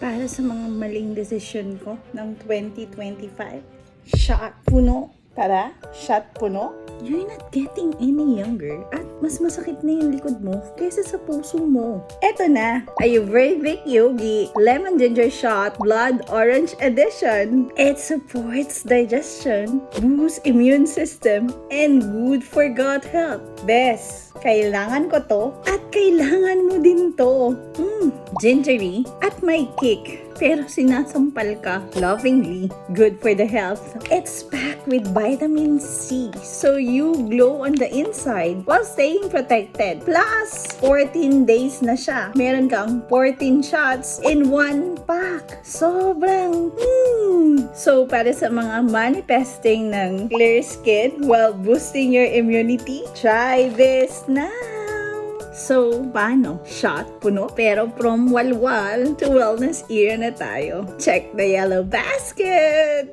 para sa mga maling desisyon ko ng 2025. Shot puno. Tara, shot puno. You're not getting any younger at mas masakit na yung likod mo kaysa sa puso mo. Eto na, Ayurvedic Yogi Lemon Ginger Shot Blood Orange Edition. It supports digestion, boosts immune system, and good for gut health. Bes, kailangan ko to at kailangan mo din to. Gingery at may kick. Pero sinasampal ka lovingly. Good for the health. It's packed with vitamin C, so you glow on the inside while staying protected. Plus, 14 days na siya. Meron kang 14 shots in one pack. Sobrang So, para sa mga manifesting ng clear skin while boosting your immunity, try this now! So, paano? Shot, puno, pero from walwal to wellness era na tayo. Check the yellow basket!